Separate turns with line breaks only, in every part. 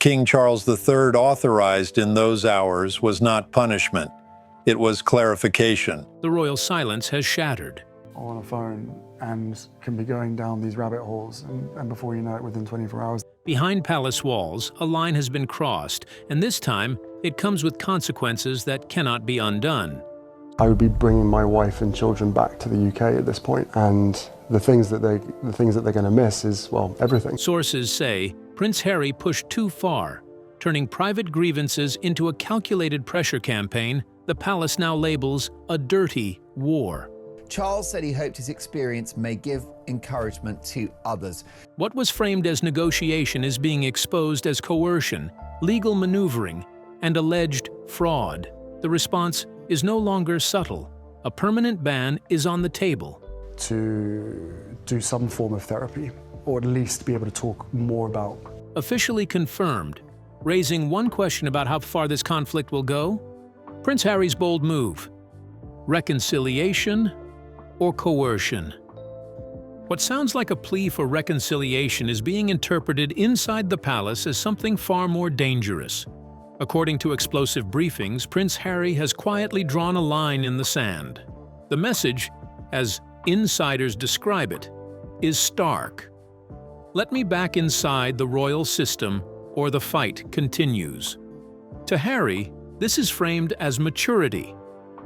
King Charles III authorized in those hours was not punishment. It was clarification.
The royal silence has shattered.
On a phone and can be going down these rabbit holes, and before you know it, within 24 hours.
Behind palace walls, a line has been crossed, and this time it comes with consequences that cannot be undone.
I would be bringing my wife and children back to the UK at this point, and the things that they're going to miss is, well, everything.
Sources say Prince Harry pushed too far, turning private grievances into a calculated pressure campaign the palace now labels a dirty war.
Charles said he hoped his experience may give encouragement to others.
What was framed as negotiation is being exposed as coercion, legal maneuvering, and alleged fraud. The response is no longer subtle. A permanent ban is on the table.
To do some form of therapy, or at least be able to talk more about.
Officially confirmed, raising one question about how far this conflict will go. Prince Harry's bold move: reconciliation or coercion? What sounds like a plea for reconciliation is being interpreted inside the palace as something far more dangerous. According to explosive briefings, Prince Harry has quietly drawn a line in the sand. The message, as insiders describe it, is stark. Let me back inside the royal system, or the fight continues. To Harry, this is framed as maturity,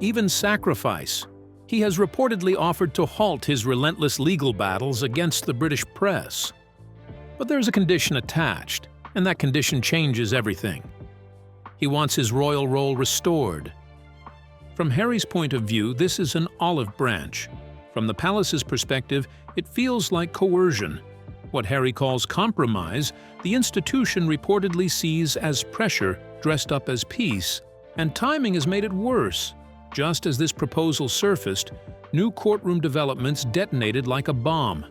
even sacrifice. He has reportedly offered to halt his relentless legal battles against the British press. But there's a condition attached, and that condition changes everything. He wants his royal role restored. From Harry's point of view, this is an olive branch. From the palace's perspective, it feels like coercion. What Harry calls compromise, the institution reportedly sees as pressure dressed up as peace, and timing has made it worse. Just as this proposal surfaced, new courtroom developments detonated like a bomb.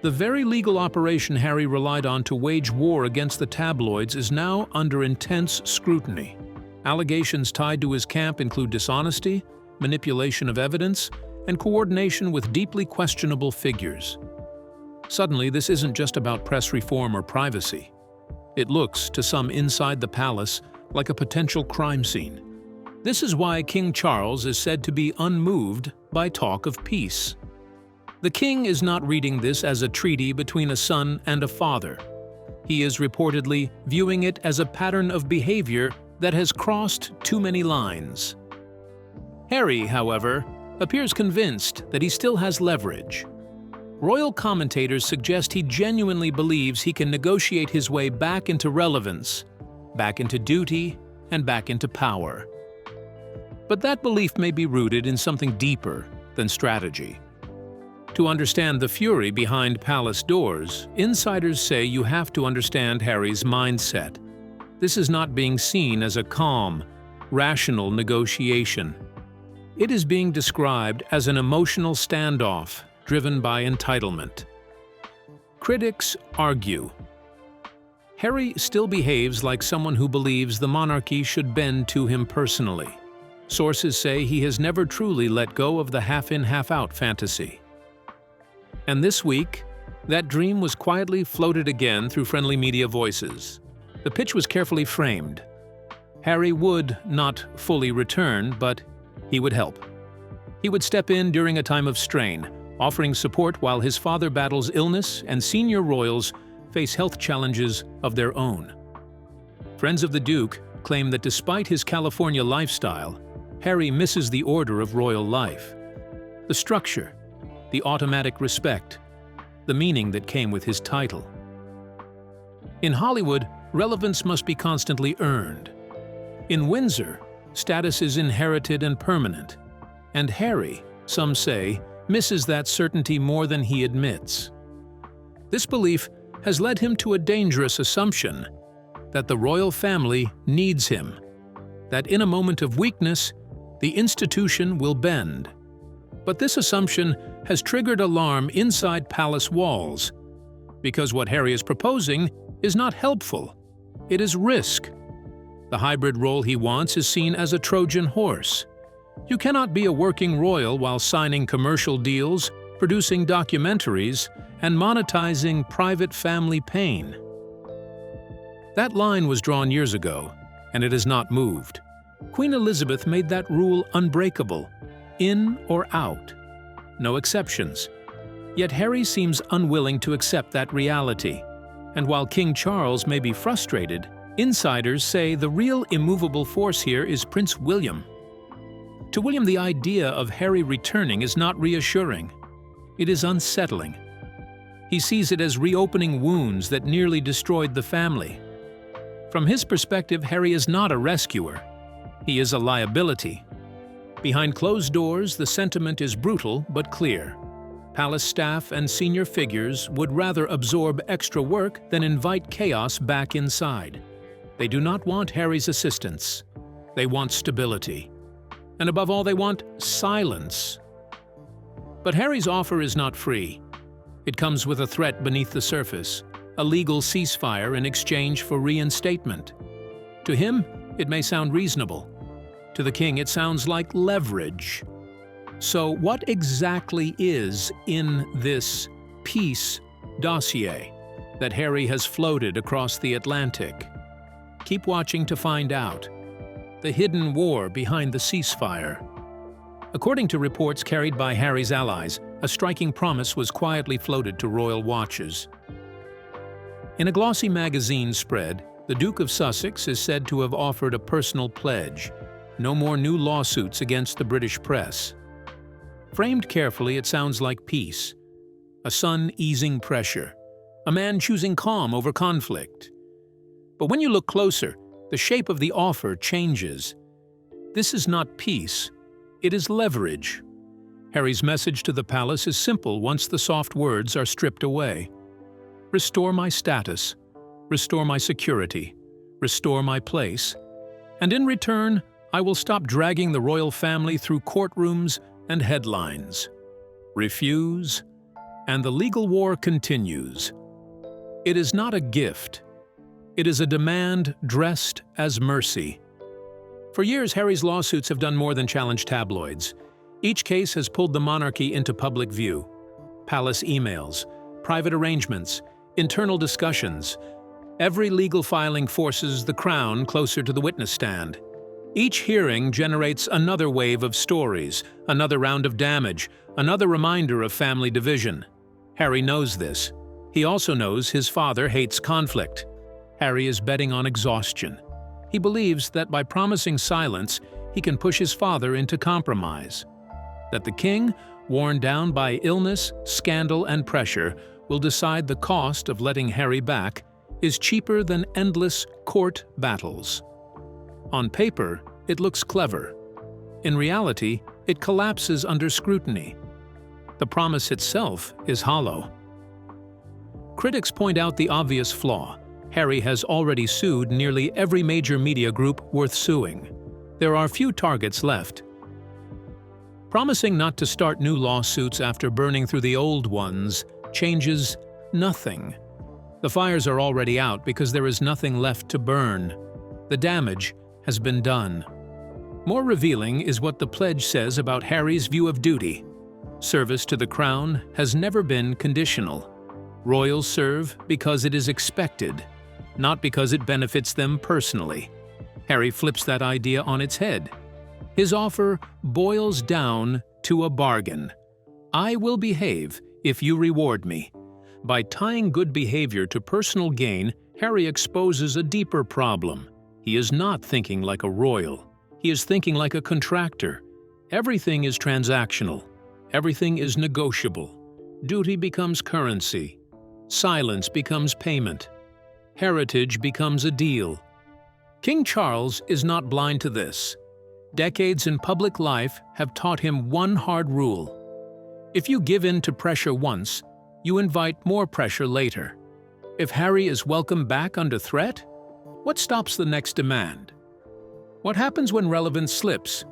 The very legal operation Harry relied on to wage war against the tabloids is now under intense scrutiny. Allegations tied to his camp include dishonesty, manipulation of evidence, and coordination with deeply questionable figures. Suddenly, this isn't just about press reform or privacy. It looks, to some inside the palace, like a potential crime scene. This is why King Charles is said to be unmoved by talk of peace. The king is not reading this as a treaty between a son and a father. He is reportedly viewing it as a pattern of behavior that has crossed too many lines. Harry, however, appears convinced that he still has leverage. Royal commentators suggest he genuinely believes he can negotiate his way back into relevance, back into duty, and back into power. But that belief may be rooted in something deeper than strategy. To understand the fury behind palace doors, insiders say you have to understand Harry's mindset. This is not being seen as a calm, rational negotiation. It is being described as an emotional standoff driven by entitlement. Critics argue Harry still behaves like someone who believes the monarchy should bend to him personally. Sources say he has never truly let go of the half-in, half-out fantasy. And this week, that dream was quietly floated again through friendly media voices. The pitch was carefully framed. Harry would not fully return, but he would help. He would step in during a time of strain, offering support while his father battles illness and senior royals face health challenges of their own. Friends of the Duke claim that despite his California lifestyle, Harry misses the order of royal life. The structure, the automatic respect, the meaning that came with his title. In Hollywood, relevance must be constantly earned. In Windsor, status is inherited and permanent. And Harry, some say, misses that certainty more than he admits. This belief has led him to a dangerous assumption that the royal family needs him, that in a moment of weakness, the institution will bend. But this assumption has triggered alarm inside palace walls, because what Harry is proposing is not helpful, it is risk. The hybrid role he wants is seen as a Trojan horse. You cannot be a working royal while signing commercial deals, producing documentaries, and monetizing private family pain. That line was drawn years ago, and it has not moved. Queen Elizabeth made that rule unbreakable, in or out, no exceptions. Yet Harry seems unwilling to accept that reality. And while King Charles may be frustrated, insiders say the real immovable force here is Prince William. To William, the idea of Harry returning is not reassuring. It is unsettling. He sees it as reopening wounds that nearly destroyed the family. From his perspective, Harry is not a rescuer. He is a liability. Behind closed doors, the sentiment is brutal but clear. Palace staff and senior figures would rather absorb extra work than invite chaos back inside. They do not want Harry's assistance. They want stability. And above all, they want silence. But Harry's offer is not free. It comes with a threat beneath the surface, a legal ceasefire in exchange for reinstatement. To him, it may sound reasonable. To the king, it sounds like leverage. So what exactly is in this peace dossier that Harry has floated across the Atlantic? Keep watching to find out. The hidden war behind the ceasefire. According to reports carried by Harry's allies, a striking promise was quietly floated to royal watchers. In a glossy magazine spread, the Duke of Sussex is said to have offered a personal pledge: no more new lawsuits against the British press. Framed carefully, it sounds like peace. A son easing pressure. A man choosing calm over conflict. But when you look closer, the shape of the offer changes. This is not peace. It is leverage. Harry's message to the palace is simple once the soft words are stripped away. Restore my status. Restore my security. Restore my place. And in return, I will stop dragging the royal family through courtrooms and headlines. Refuse, and the legal war continues. It is not a gift. It is a demand dressed as mercy. For years, Harry's lawsuits have done more than challenge tabloids. Each case has pulled the monarchy into public view. Palace emails, private arrangements, internal discussions. Every legal filing forces the crown closer to the witness stand. Each hearing generates another wave of stories, another round of damage, another reminder of family division. Harry knows this. He also knows his father hates conflict. Harry is betting on exhaustion. He believes that by promising silence, he can push his father into compromise. That the king, worn down by illness, scandal, and pressure, will decide the cost of letting Harry back is cheaper than endless court battles. On paper, it looks clever. In reality, it collapses under scrutiny. The promise itself is hollow. Critics point out the obvious flaw. Harry has already sued nearly every major media group worth suing. There are few targets left. Promising not to start new lawsuits after burning through the old ones changes nothing. The fires are already out because there is nothing left to burn. The damage has been done. More revealing is what the pledge says about Harry's view of duty. Service to the crown has never been conditional. Royals serve because it is expected, not because it benefits them personally. Harry flips that idea on its head. His offer boils down to a bargain. I will behave if you reward me. By tying good behavior to personal gain, Harry exposes a deeper problem. He is not thinking like a royal. He is thinking like a contractor. Everything is transactional. Everything is negotiable. Duty becomes currency. Silence becomes payment. Heritage becomes a deal. King Charles is not blind to this. Decades in public life have taught him one hard rule. If you give in to pressure once, you invite more pressure later. If Harry is welcomed back under threat, what stops the next demand? What happens when relevance slips?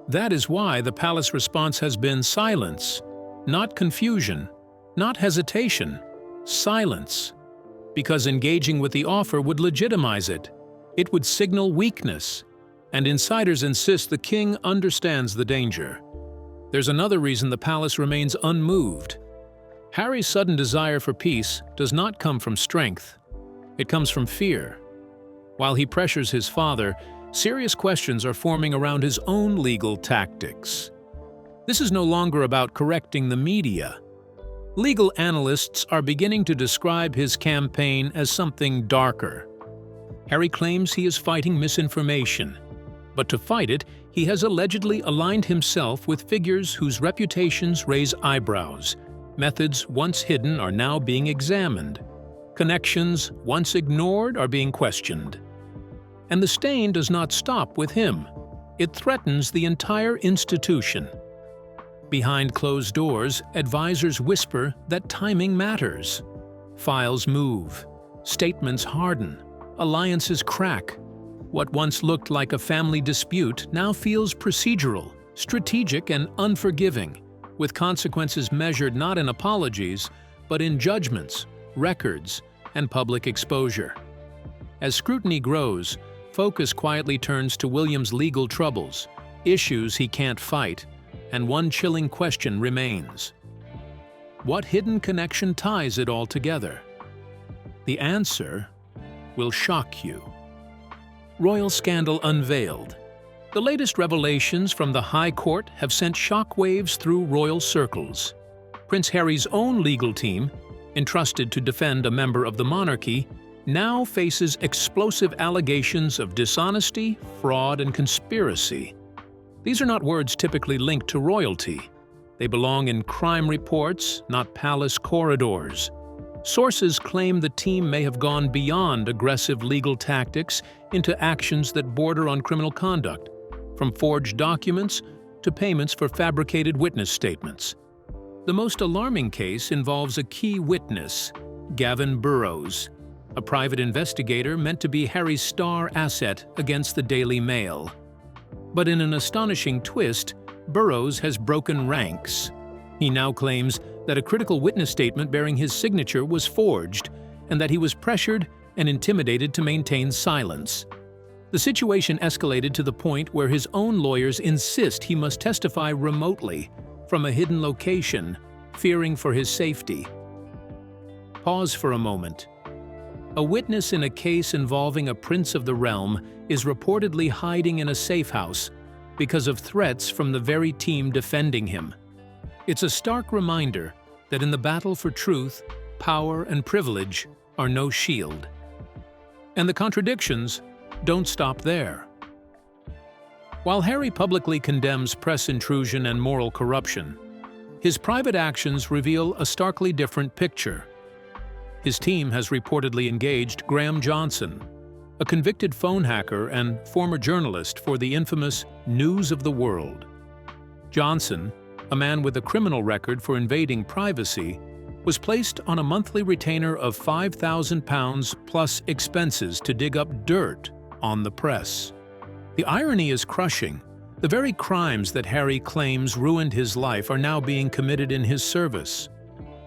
That is why the palace response has been silence, not confusion, not hesitation, silence. Because engaging with the offer would legitimize it. It would signal weakness. And insiders insist the king understands the danger. There's another reason the palace remains unmoved. Harry's sudden desire for peace does not come from strength. It comes from fear. While he pressures his father, serious questions are forming around his own legal tactics. This is no longer about correcting the media. Legal analysts are beginning to describe his campaign as something darker. Harry claims he is fighting misinformation, but to fight it, he has allegedly aligned himself with figures whose reputations raise eyebrows. Methods once hidden are now being examined. Connections once ignored are being questioned. And the stain does not stop with him. It threatens the entire institution. Behind closed doors, advisors whisper that timing matters. Files move, statements harden, alliances crack. What once looked like a family dispute now feels procedural, strategic, and unforgiving, with consequences measured not in apologies, but in judgments, records, and public exposure. As scrutiny grows, focus quietly turns to William's legal troubles, issues he can't fight, and one chilling question remains. What hidden connection ties it all together? The answer will shock you. Royal Scandal Unveiled. The latest revelations from the High Court have sent shockwaves through royal circles. Prince Harry's own legal team, entrusted to defend a member of the monarchy, now faces explosive allegations of dishonesty, fraud, and conspiracy. These are not words typically linked to royalty. They belong in crime reports, not palace corridors. Sources claim the team may have gone beyond aggressive legal tactics into actions that border on criminal conduct, from forged documents to payments for fabricated witness statements. The most alarming case involves a key witness, Gavin Burrows, a private investigator meant to be Harry's star asset against the Daily Mail. But in an astonishing twist, Burrows has broken ranks. He now claims that a critical witness statement bearing his signature was forged and that he was pressured and intimidated to maintain silence. The situation escalated to the point where his own lawyers insist he must testify remotely from a hidden location, fearing for his safety. Pause for a moment. A witness in a case involving a prince of the realm is reportedly hiding in a safe house because of threats from the very team defending him. It's a stark reminder that in the battle for truth, power and privilege are no shield. And the contradictions don't stop there. While Harry publicly condemns press intrusion and moral corruption, his private actions reveal a starkly different picture. His team has reportedly engaged Graham Johnson, a convicted phone hacker and former journalist for the infamous News of the World. Johnson, a man with a criminal record for invading privacy, was placed on a monthly retainer of £5,000 plus expenses to dig up dirt on the press. The irony is crushing. The very crimes that Harry claims ruined his life are now being committed in his service.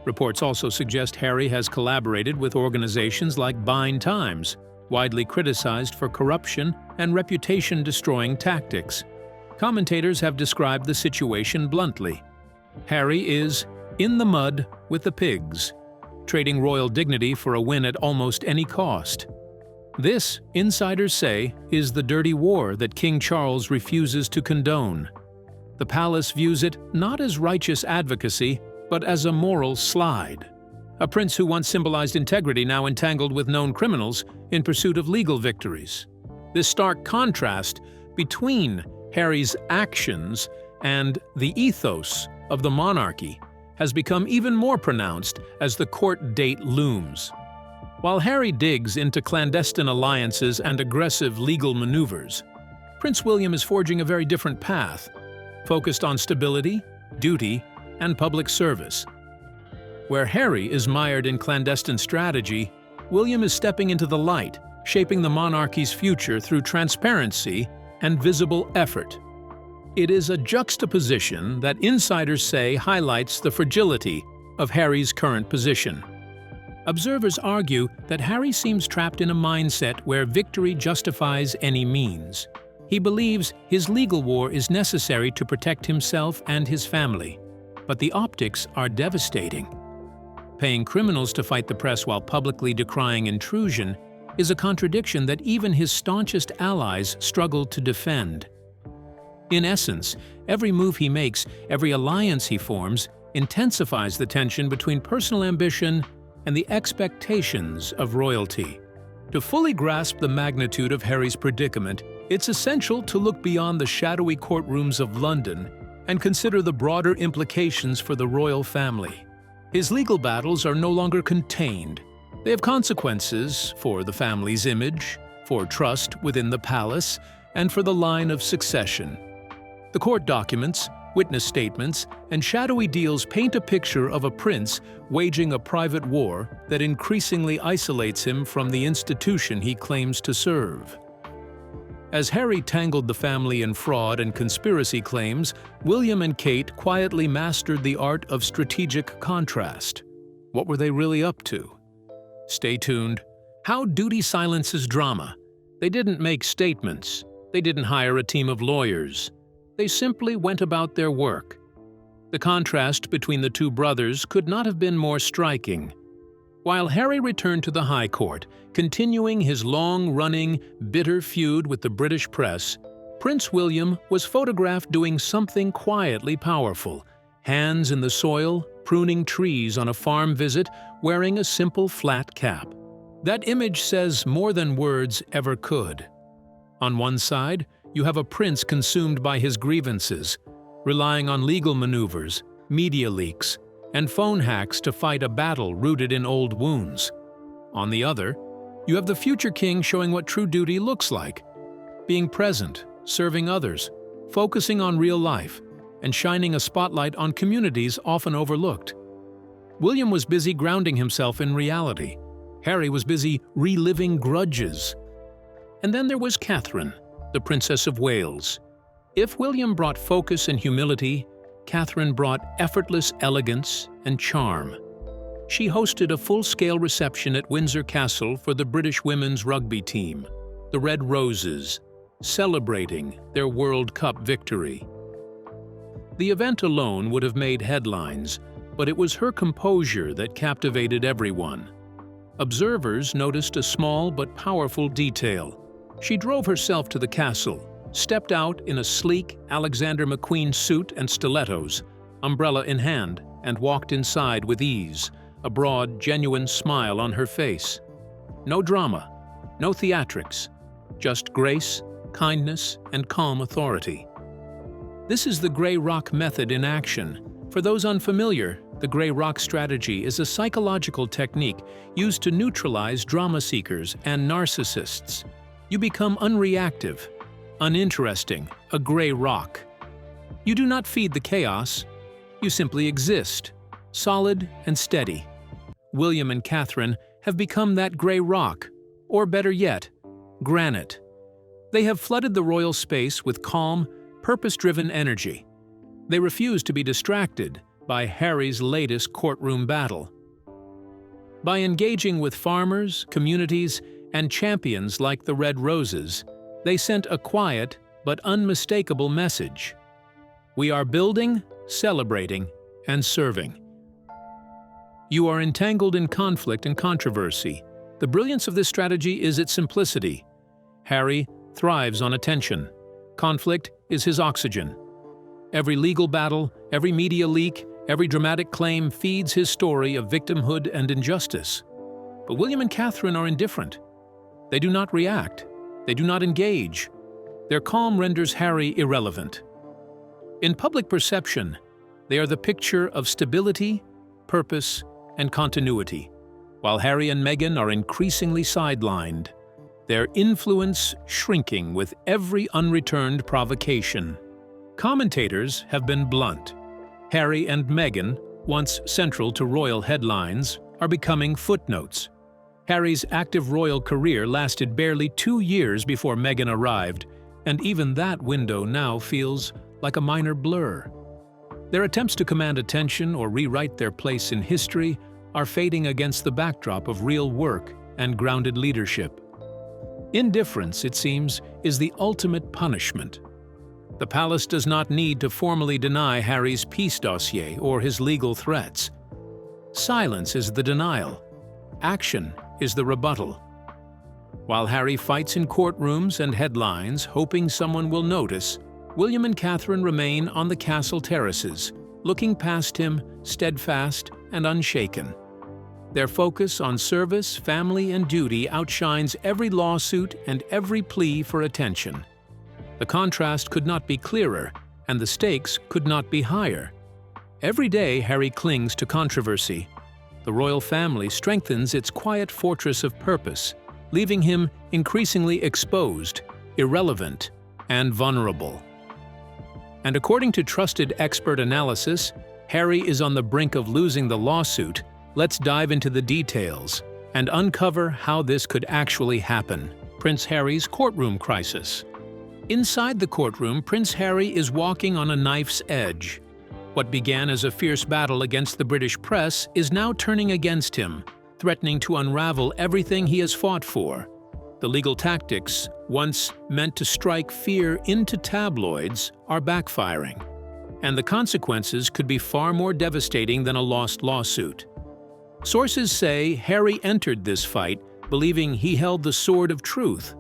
Reports also suggest Harry has collaborated with organizations like Bind Times, widely criticized for corruption and reputation-destroying tactics. Commentators have described the situation bluntly. Harry is in the mud with the pigs, trading royal dignity for a win at almost any cost. This, insiders say, is the dirty war that King Charles refuses to condone. The palace views it not as righteous advocacy, but as a moral slide. A prince who once symbolized integrity now entangled with known criminals in pursuit of legal victories. This stark contrast between Harry's actions and the ethos of the monarchy has become even more pronounced as the court date looms. While Harry digs into clandestine alliances and aggressive legal maneuvers, Prince William is forging a very different path, focused on stability, duty, and public service. Where Harry is mired in clandestine strategy, William is stepping into the light, shaping the monarchy's future through transparency and visible effort. It is a juxtaposition that insiders say highlights the fragility of Harry's current position. Observers argue that Harry seems trapped in a mindset where victory justifies any means. He believes his legal war is necessary to protect himself and his family. But the optics are devastating. Paying criminals to fight the press while publicly decrying intrusion is a contradiction that even his staunchest allies struggle to defend. In essence, every move he makes, every alliance he forms, intensifies the tension between personal ambition and the expectations of royalty. To fully grasp the magnitude of Harry's predicament, it's essential to look beyond the shadowy courtrooms of London and consider the broader implications for the royal family. His legal battles are no longer contained. They have consequences for the family's image, for trust within the palace, and for the line of succession. The court documents, witness statements, and shadowy deals paint a picture of a prince waging a private war that increasingly isolates him from the institution he claims to serve. As Harry tangled the family in fraud and conspiracy claims, William and Kate quietly mastered the art of strategic contrast. What were they really up to? Stay tuned. How duty silences drama. They didn't make statements. They didn't hire a team of lawyers. They simply went about their work. The contrast between the two brothers could not have been more striking. While Harry returned to the High Court, continuing his long-running, bitter feud with the British press, Prince William was photographed doing something quietly powerful, hands in the soil, pruning trees on a farm visit, wearing a simple flat cap. That image says more than words ever could. On one side, you have a prince consumed by his grievances, relying on legal maneuvers, media leaks, and phone hacks to fight a battle rooted in old wounds. On the other, you have the future king showing what true duty looks like, being present, serving others, focusing on real life, and shining a spotlight on communities often overlooked. William was busy grounding himself in reality. Harry was busy reliving grudges. And then there was Catherine, the Princess of Wales. If William brought focus and humility, Catherine brought effortless elegance and charm. She hosted a full-scale reception at Windsor Castle for the British women's rugby team, the Red Roses, celebrating their World Cup victory. The event alone would have made headlines, but it was her composure that captivated everyone. Observers noticed a small but powerful detail. She drove herself to the castle, stepped out in a sleek Alexander McQueen suit and stilettos, umbrella in hand, and walked inside with ease, a broad, genuine smile on her face. No drama, no theatrics, just grace, kindness, and calm authority. This is the Grey Rock method in action. For those unfamiliar, the Grey Rock strategy is a psychological technique used to neutralize drama seekers and narcissists. You become unreactive, uninteresting, a gray rock. You do not feed the chaos, you simply exist, solid and steady. William and Catherine have become that gray rock, or better yet, granite. They have flooded the royal space with calm, purpose-driven energy. They refuse to be distracted by Harry's latest courtroom battle. By engaging with farmers, communities, and champions like the Red Roses, they sent a quiet but unmistakable message. We are building, celebrating, and serving. You are entangled in conflict and controversy. The brilliance of this strategy is its simplicity. Harry thrives on attention. Conflict is his oxygen. Every legal battle, every media leak, every dramatic claim feeds his story of victimhood and injustice. But William and Catherine are indifferent. They do not react. They do not engage. Their calm renders Harry irrelevant. In public perception, they are the picture of stability, purpose, and continuity, while Harry and Meghan are increasingly sidelined, their influence shrinking with every unreturned provocation. Commentators have been blunt. Harry and Meghan, once central to royal headlines, are becoming footnotes. Harry's active royal career lasted barely 2 years before Meghan arrived, and even that window now feels like a minor blur. Their attempts to command attention or rewrite their place in history are fading against the backdrop of real work and grounded leadership. Indifference, it seems, is the ultimate punishment. The palace does not need to formally deny Harry's peace dossier or his legal threats. Silence is the denial. Action is the rebuttal. While Harry fights in courtrooms and headlines, hoping someone will notice, William and Catherine remain on the castle terraces, looking past him, steadfast and unshaken. Their focus on service, family, and duty outshines every lawsuit and every plea for attention. The contrast could not be clearer, and the stakes could not be higher. Every day, Harry clings to controversy. The royal family strengthens its quiet fortress of purpose, leaving him increasingly exposed, irrelevant, and vulnerable. And according to trusted expert analysis, Harry is on the brink of losing the lawsuit. Let's dive into the details and uncover how this could actually happen. Prince Harry's courtroom crisis. Inside the courtroom, Prince Harry is walking on a knife's edge. What began as a fierce battle against the British press is now turning against him, threatening to unravel everything he has fought for. The legal tactics, once meant to strike fear into tabloids, are backfiring, and the consequences could be far more devastating than a lost lawsuit. Sources say Harry entered this fight believing he held the sword of truth.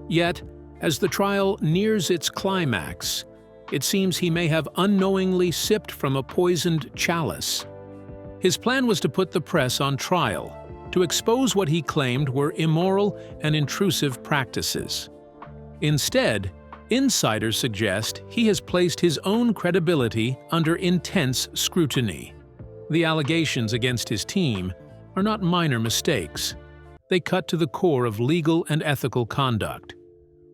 Yet, as the trial nears its climax, it seems he may have unknowingly sipped from a poisoned chalice. His plan was to put the press on trial, to expose what he claimed were immoral and intrusive practices. Instead, insiders suggest he has placed his own credibility under intense scrutiny. The allegations against his team are not minor mistakes. They cut to the core of legal and ethical conduct.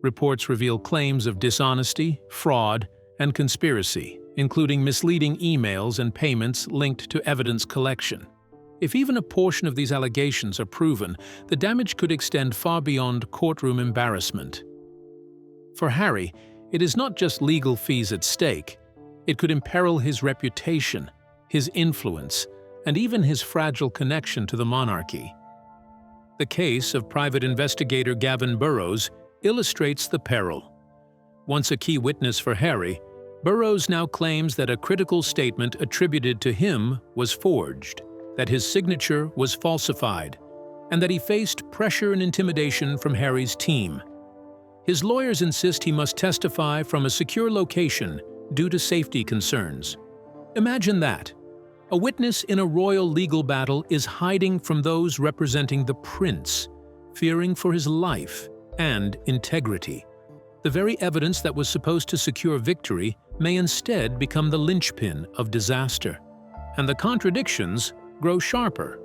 Reports reveal claims of dishonesty, fraud, and conspiracy, including misleading emails and payments linked to evidence collection. If even a portion of these allegations are proven, the damage could extend far beyond courtroom embarrassment. For Harry, it is not just legal fees at stake. It could imperil his reputation, his influence, and even his fragile connection to the monarchy. The case of private investigator Gavin Burrows illustrates the peril. Once a key witness for Harry, Burrows now claims that a critical statement attributed to him was forged, that his signature was falsified, and that he faced pressure and intimidation from Harry's team. His lawyers insist he must testify from a secure location due to safety concerns. Imagine that. A witness in a royal legal battle is hiding from those representing the prince, fearing for his life and integrity. The very evidence that was supposed to secure victory may instead become the linchpin of disaster, and the contradictions grow sharper.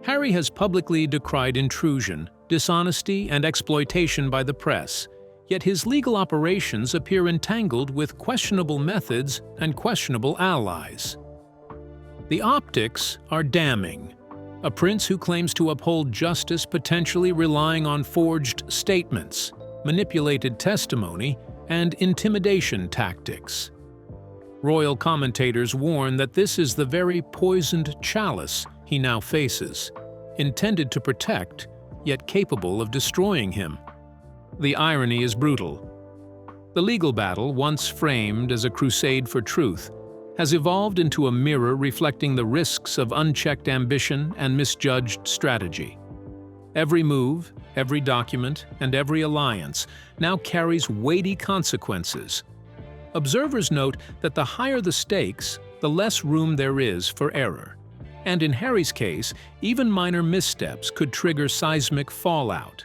Harry has publicly decried intrusion, dishonesty, and exploitation by the press, yet his legal operations appear entangled with questionable methods and questionable allies. The optics are damning. A prince who claims to uphold justice potentially relying on forged statements, manipulated testimony, and intimidation tactics. Royal commentators warn that this is the very poisoned chalice he now faces, intended to protect, yet capable of destroying him. The irony is brutal. The legal battle, once framed as a crusade for truth, has evolved into a mirror reflecting the risks of unchecked ambition and misjudged strategy. Every move, every document, and every alliance now carries weighty consequences. Observers note that the higher the stakes, the less room there is for error. And in Harry's case, even minor missteps could trigger seismic fallout.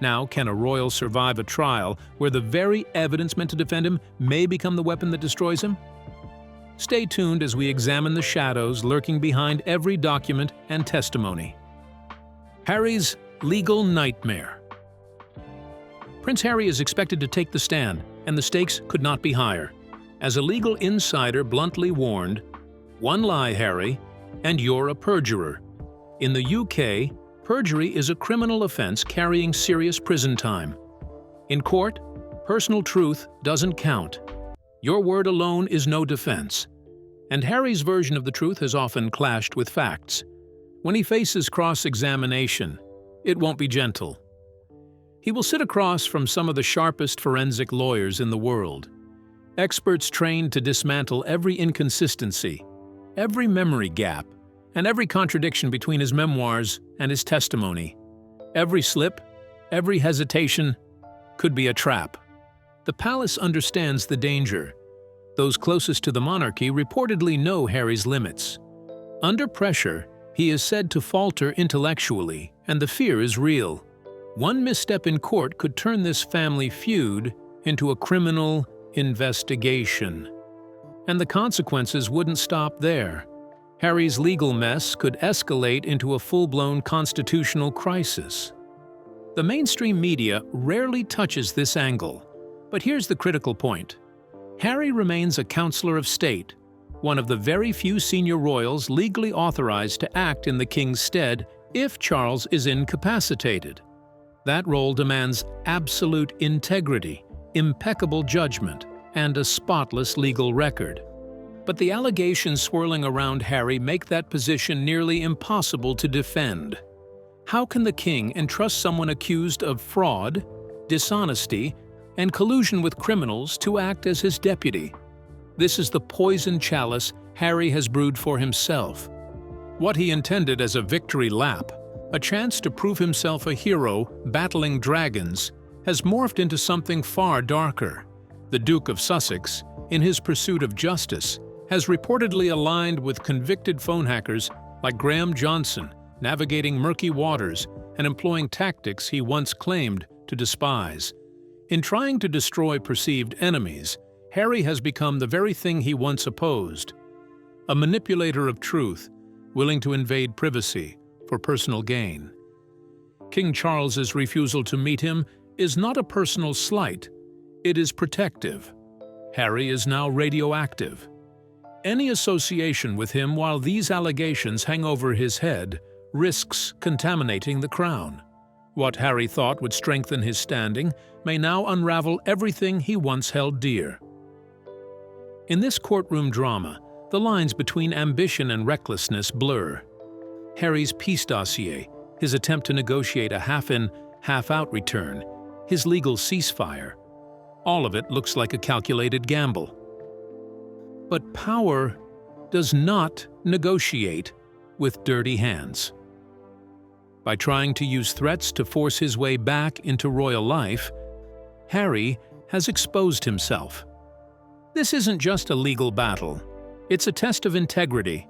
Now, can a royal survive a trial where the very evidence meant to defend him may become the weapon that destroys him? Stay tuned as we examine the shadows lurking behind every document and testimony. Harry's legal nightmare. Prince Harry is expected to take the stand, and the stakes could not be higher. As a legal insider bluntly warned, "One lie, Harry, and you're a perjurer." In the UK, perjury is a criminal offense carrying serious prison time. In court, personal truth doesn't count. Your word alone is no defense. And Harry's version of the truth has often clashed with facts. When he faces cross-examination, it won't be gentle. He will sit across from some of the sharpest forensic lawyers in the world, experts trained to dismantle every inconsistency, every memory gap, and every contradiction between his memoirs and his testimony. Every slip, every hesitation could be a trap. The palace understands the danger. Those closest to the monarchy reportedly know Harry's limits. Under pressure, he is said to falter intellectually, and the fear is real. One misstep in court could turn this family feud into a criminal investigation. And the consequences wouldn't stop there. Harry's legal mess could escalate into a full-blown constitutional crisis. The mainstream media rarely touches this angle, but here's the critical point. Harry remains a counselor of state, one of the very few senior royals legally authorized to act in the king's stead if Charles is incapacitated. That role demands absolute integrity, impeccable judgment, and a spotless legal record. But the allegations swirling around Harry make that position nearly impossible to defend. How can the king entrust someone accused of fraud, dishonesty, and collusion with criminals to act as his deputy? This is the poison chalice Harry has brewed for himself. What he intended as a victory lap, a chance to prove himself a hero battling dragons, has morphed into something far darker. The Duke of Sussex, in his pursuit of justice, has reportedly aligned with convicted phone hackers like Graham Johnson, navigating murky waters and employing tactics he once claimed to despise. In trying to destroy perceived enemies, Harry has become the very thing he once opposed: a manipulator of truth, willing to invade privacy for personal gain. King Charles's refusal to meet him is not a personal slight, it is protective. Harry is now radioactive. Any association with him while these allegations hang over his head risks contaminating the crown. What Harry thought would strengthen his standing may now unravel everything he once held dear. In this courtroom drama, the lines between ambition and recklessness blur. Harry's peace dossier, his attempt to negotiate a half-in, half-out return, his legal ceasefire, all of it looks like a calculated gamble. But power does not negotiate with dirty hands. By trying to use threats to force his way back into royal life, Harry has exposed himself. This isn't just a legal battle, it's a test of integrity.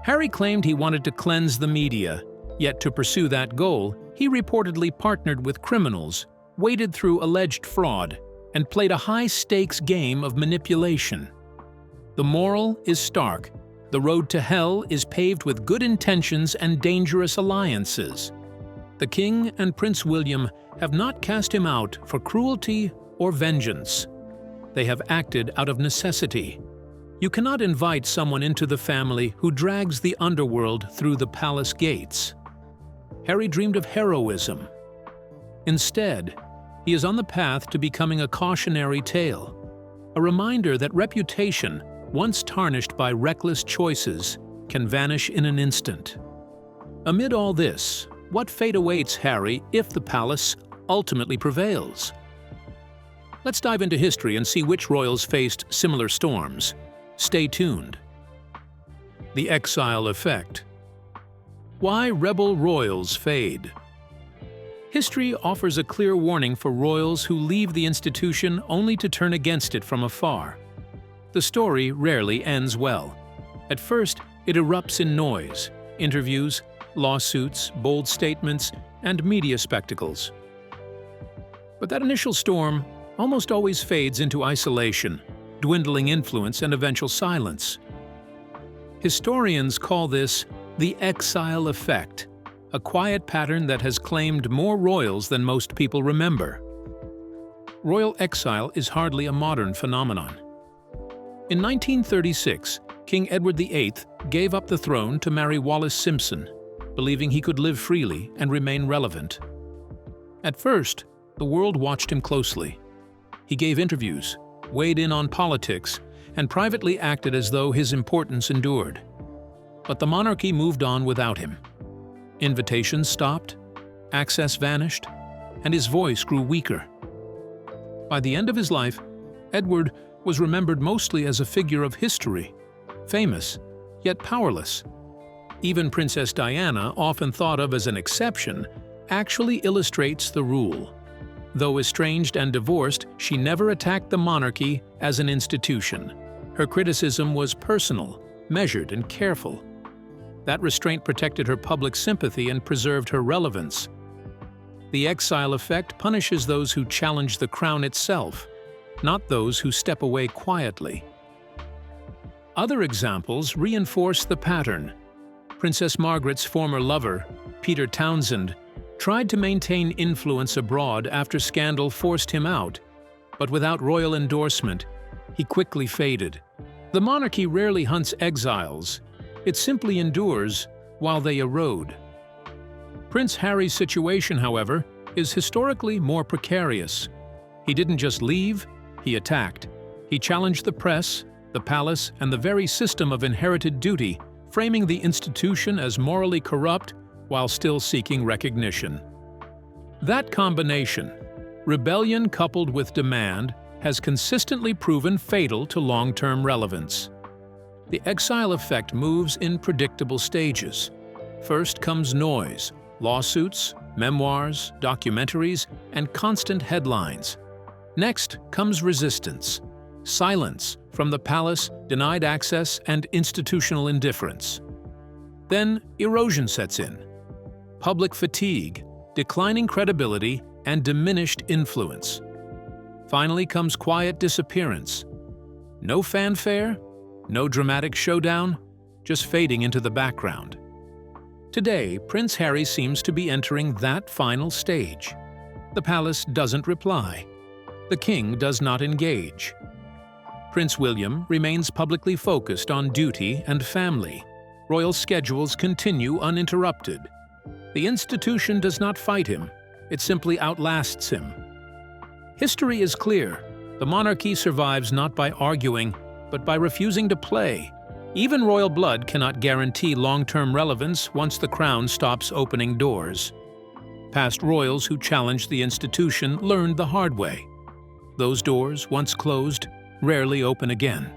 Harry claimed he wanted to cleanse the media, yet to pursue that goal, he reportedly partnered with criminals, waded through alleged fraud, and played a high-stakes game of manipulation. The moral is stark. The road to hell is paved with good intentions and dangerous alliances. The King and Prince William have not cast him out for cruelty or vengeance. They have acted out of necessity. You cannot invite someone into the family who drags the underworld through the palace gates. Harry dreamed of heroism. Instead, he is on the path to becoming a cautionary tale, a reminder that reputation, once tarnished by reckless choices, can vanish in an instant. Amid all this, what fate awaits Harry if the palace ultimately prevails? Let's dive into history and see which royals faced similar storms. Stay tuned. The exile effect. Why rebel royals fade. History offers a clear warning for royals who leave the institution only to turn against it from afar. The story rarely ends well. At first, it erupts in noise, interviews, lawsuits, bold statements, and media spectacles. But that initial storm almost always fades into isolation, dwindling influence, and eventual silence. Historians call this the exile effect, a quiet pattern that has claimed more royals than most people remember. Royal exile is hardly a modern phenomenon. In 1936, King Edward VIII gave up the throne to marry Wallis Simpson, believing he could live freely and remain relevant. At first, the world watched him closely. He gave interviews, weighed in on politics, and privately acted as though his importance endured. But the monarchy moved on without him. Invitations stopped, access vanished, and his voice grew weaker. By the end of his life, Edward was remembered mostly as a figure of history, famous, yet powerless. Even Princess Diana, often thought of as an exception, actually illustrates the rule. Though estranged and divorced, she never attacked the monarchy as an institution. Her criticism was personal, measured, and careful. That restraint protected her public sympathy and preserved her relevance. The exile effect punishes those who challenge the crown itself, not those who step away quietly. Other examples reinforce the pattern. Princess Margaret's former lover, Peter Townsend, tried to maintain influence abroad after scandal forced him out, but without royal endorsement, he quickly faded. The monarchy rarely hunts exiles. It simply endures while they erode. Prince Harry's situation, however, is historically more precarious. He didn't just leave, he attacked. He challenged the press, the palace, and the very system of inherited duty, framing the institution as morally corrupt while still seeking recognition. That combination, rebellion coupled with demand, has consistently proven fatal to long-term relevance. The exile effect moves in predictable stages. First comes noise, lawsuits, memoirs, documentaries, and constant headlines. Next comes resistance, silence from the palace, denied access, and institutional indifference. Then erosion sets in. Public fatigue, declining credibility, and diminished influence. Finally comes quiet disappearance. No fanfare, no dramatic showdown, just fading into the background. Today, Prince Harry seems to be entering that final stage. The palace doesn't reply. The king does not engage. Prince William remains publicly focused on duty and family. Royal schedules continue uninterrupted. The institution does not fight him, it simply outlasts him. History is clear. The monarchy survives not by arguing, but by refusing to play. Even royal blood cannot guarantee long-term relevance once the crown stops opening doors. Past royals who challenged the institution learned the hard way. Those doors, once closed, rarely open again.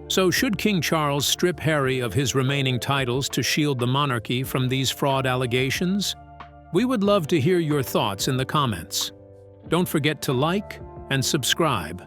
So should King Charles strip Harry of his remaining titles to shield the monarchy from these fraud allegations? We would love to hear your thoughts in the comments. Don't forget to like and subscribe.